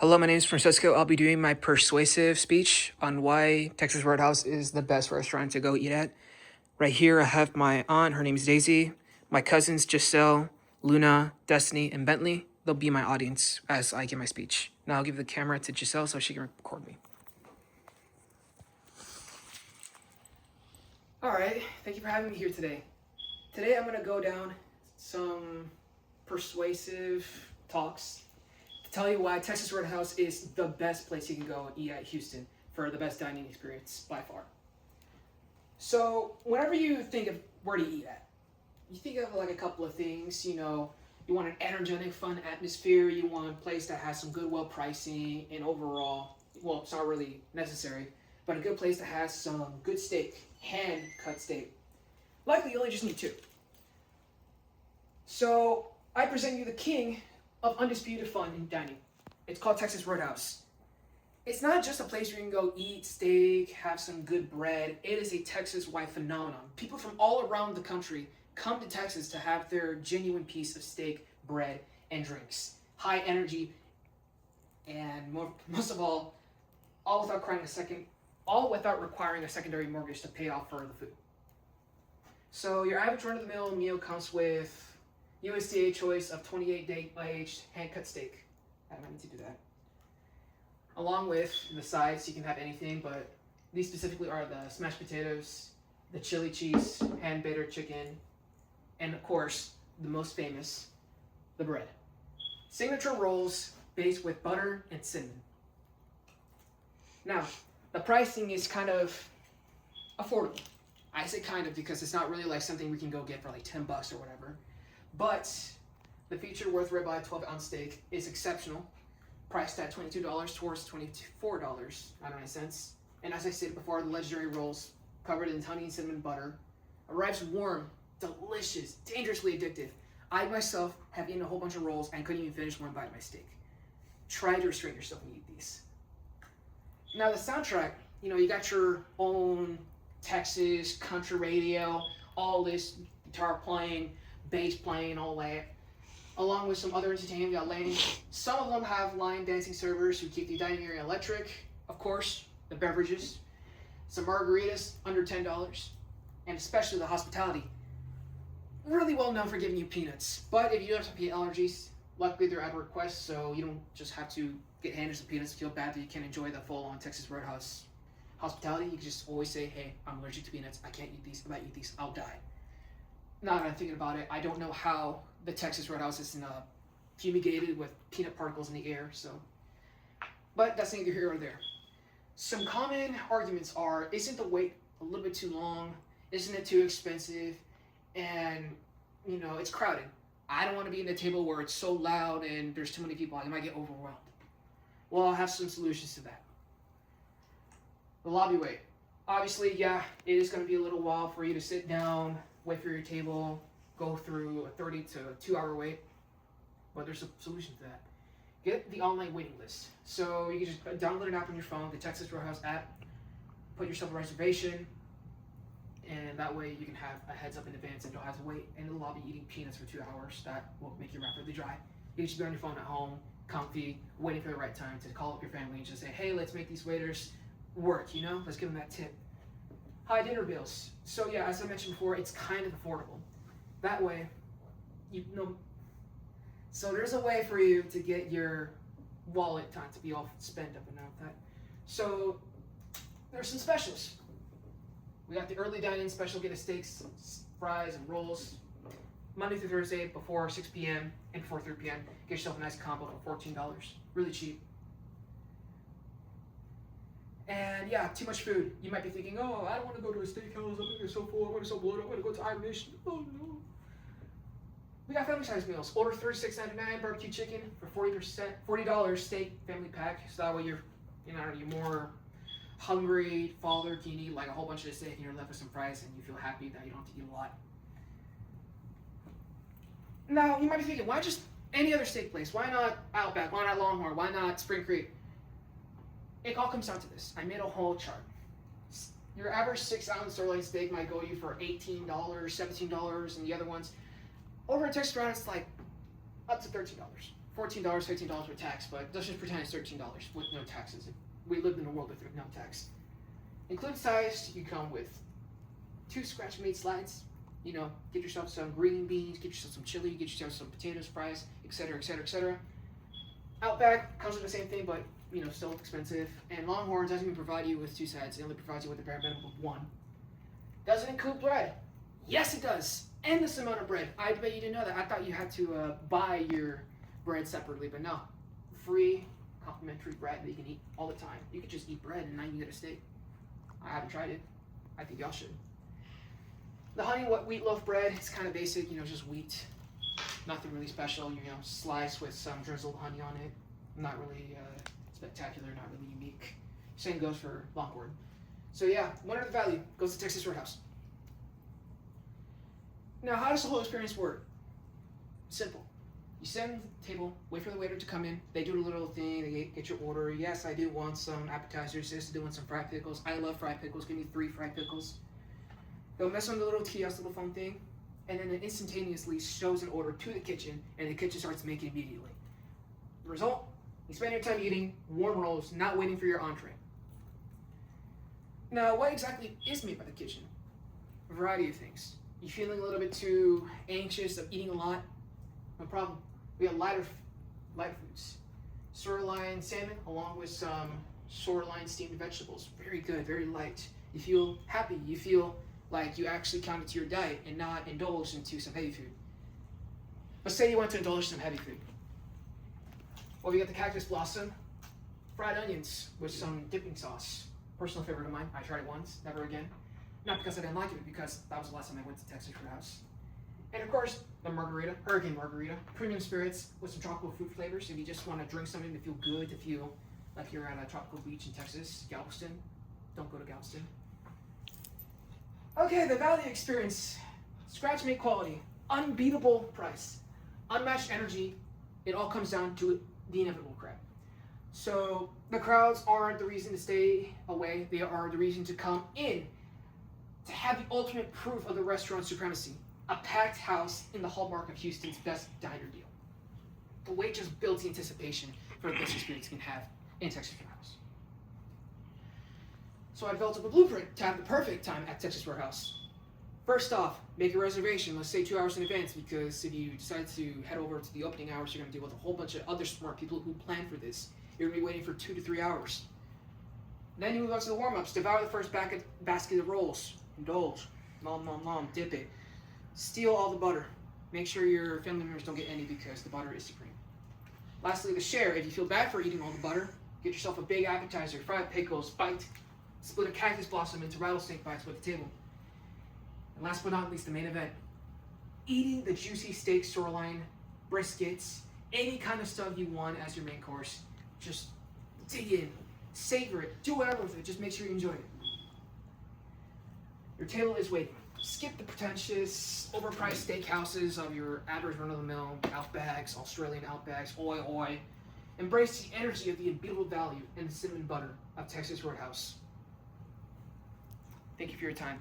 Hello, my name is Francesco. I'll be doing my persuasive speech on why Texas Roadhouse is the best restaurant to go eat at. Right here, I have my aunt. Her name is Daisy. My cousins, Giselle, Luna, Destiny, and Bentley. They'll be my audience as I give my speech. Now I'll give the camera to Giselle so she can record me. All right, thank you for having me here today. Today I'm going to go down some persuasive talks to tell you why Texas Roadhouse is the best place you can go and eat at Houston for the best dining experience by far. So, whenever you think of where to eat at, you think of like a couple of things. You want an energetic, fun atmosphere. You want a place that has some goodwill pricing, and overall, well, it's not really necessary, but a good place that has some good steak, hand cut steak. Likely, you only just need two. So, I present you the king of undisputed fun in dining. It's called Texas Roadhouse. It's not just a place where you can go eat steak, have some good bread. It is a Texas-wide phenomenon. People from all around the country come to Texas to have their genuine piece of steak, bread, and drinks. High energy, and most of all without requiring a secondary mortgage to pay off for the food. So your average run-of-the-mill meal comes with USDA choice of 28-day aged hand-cut steak. I don't need to do that. Along with the sides, you can have anything, but these specifically are the smashed potatoes, the chili cheese, hand-battered chicken, and of course, the most famous, the bread. Signature rolls based with butter and cinnamon. Now, the pricing is kind of affordable. I say kind of because it's not really like something we can go get for like $10 or whatever. But the feature worth ribeye 12-ounce steak is exceptional, priced at $22 towards $24.99. And as I stated before, the legendary rolls covered in honey and cinnamon butter arrives warm, delicious, dangerously addictive. I myself have eaten a whole bunch of rolls and couldn't even finish one bite of my steak. Try to restrain yourself when you eat these. Now the soundtrack, you got your own Texas country radio, all this guitar playing, bass playing, all that. Along with some other entertainment, we got laning. Some of them have line dancing servers who keep the dining area electric. Of course, the beverages, some margaritas under $10, and especially the hospitality. Really well known for giving you peanuts. But if you do have some peanut allergies, luckily they're at a request, so you don't just have to get handed some peanuts and feel bad that you can't enjoy the full-on Texas Roadhouse hospitality. You can just always say, hey, I'm allergic to peanuts. I can't eat these. If I eat these, I'll die. Now that I'm thinking about it, I don't know how the Texas Roadhouse isn't fumigated with peanut particles in the air, but that's neither here or there. Some common arguments are, isn't the wait a little bit too long? Isn't it too expensive? And, it's crowded. I don't want to be in a table where it's so loud and there's too many people. I might get overwhelmed. Well, I'll have some solutions to that. The lobby wait. Obviously, yeah, it is going to be a little while for you to sit down, wait for your table, go through a 30 to 2 hour wait, but there's a solution to that. Get the online waiting list. So you can just download an app on your phone, the Texas Roadhouse app, put yourself a reservation, and that way you can have a heads up in advance and don't have to wait in the lobby eating peanuts for 2 hours. That will make you rapidly dry. You can just be on your phone at home, comfy, waiting for the right time to call up your family and just say, hey, let's make these waiters work, let's give them that tip. High dinner bills. So yeah, as I mentioned before, it's kind of affordable. That way, so there's a way for you to get your wallet not to be all spent up and out that. So there's some specials. We got the early dining special, get a steaks, fries, and rolls. Monday through Thursday before 6 p.m. and before 3 p.m. Get yourself a nice combo for $14. Really cheap. And yeah, too much food. You might be thinking, oh, I don't want to go to a steakhouse. I'm going to get so full. I'm going to be so bloated. I'm going to go to Iron Nation. Oh, no. We got family size meals. Order $36.99 barbecue chicken for $40 steak family pack. So that way you're more hungry father. You need like a whole bunch of steak and you're left with some fries and you feel happy that you don't have to eat a lot. Now, you might be thinking, why just any other steak place? Why not Outback? Why not Longhorn? Why not Spring Creek? It all comes down to this. I made a whole chart. Your average 6-ounce sirloin steak might go you for $18, $17, and the other ones over at Texas Roadhouse, it's like up to $13 $14, $15 with tax, but let's just pretend it's $13 with no taxes. We lived in a world with no tax. Include size, you come with 2 scratch-made slides. You know, get yourself some green beans, get yourself some chili, get yourself some potatoes, fries, etc., etc., etc. Outback comes with the same thing, but you know, still expensive. And Longhorn doesn't even provide you with 2 sides; it only provides you with a bare minimum of 1. Does it include bread? Yes, it does. Endless amount of bread. I bet you didn't know that. I thought you had to buy your bread separately, but no. Free, complimentary bread that you can eat all the time. You could just eat bread and not even get a steak. I haven't tried it. I think y'all should. The honey wheat loaf bread, it's kind of basic, you know, just wheat. Nothing really special, you know, sliced with some drizzled honey on it. Not really spectacular, not really unique. Same goes for Longhorn. So yeah, one of the value goes to Texas Roadhouse. Now, how does the whole experience work? Simple. You sit at the table, wait for the waiter to come in. They do a little thing, they get your order. Yes, I do want some appetizers. Yes, I do want some fried pickles. I love fried pickles. Give me 3 fried pickles. They'll mess on the little kiosk, little phone thing, and then it instantaneously shows an order to the kitchen, and the kitchen starts making immediately. The result? You spend your time eating warm rolls, not waiting for your entree. Now, what exactly is made by the kitchen? A variety of things. You feeling a little bit too anxious of eating a lot? No problem. We have light foods. Sirloin salmon along with some sirloin steamed vegetables. Very good, very light. You feel happy. You feel like you actually counted to your diet and not indulged into some heavy food. But say you want to indulge some heavy food. Well, we got the cactus blossom, fried onions with some dipping sauce. Personal favorite of mine. I tried it once, never again. Not because I didn't like it, but because that was the last time I went to Texas Roadhouse. And of course, the margarita, hurricane margarita, premium spirits with some tropical fruit flavors. If you just want to drink something to feel good, to feel like you're at a tropical beach in Texas, Galveston. Don't go to Galveston. Okay, the value experience. Scratch made quality, unbeatable price, unmatched energy. It all comes down to the inevitable crap. So the crowds aren't the reason to stay away. They are the reason to come in, to have the ultimate proof of the restaurant supremacy. A packed house in the hallmark of Houston's best diner deal. The wait just builds the anticipation for the best experience you can have in Texas Roadhouse. So I built up a blueprint to have the perfect time at Texas Roadhouse. First off, make a reservation, let's say 2 hours in advance, because if you decide to head over to the opening hours, you're going to deal with a whole bunch of other smart people who plan for this. You're going to be waiting for 2 to 3 hours. Then you move on to the warm-ups. Devour the first basket of rolls. Indulge. Nom, nom, nom. Dip it. Steal all the butter. Make sure your family members don't get any because the butter is supreme. Lastly, the share. If you feel bad for eating all the butter, get yourself a big appetizer, fried pickles, bite, split a cactus blossom into rattlesnake bites with the table. And last but not least, the main event. Eating the juicy steak, sirloin, briskets, any kind of stuff you want as your main course. Just dig in, savor it, do whatever with it, just make sure you enjoy it. Your table is waiting. Skip the pretentious, overpriced steakhouses of your average run-of-the-mill Outbacks, Australian Outbacks, oi oi. Embrace the energy of the unbeatable value and the cinnamon butter of Texas Roadhouse. Thank you for your time.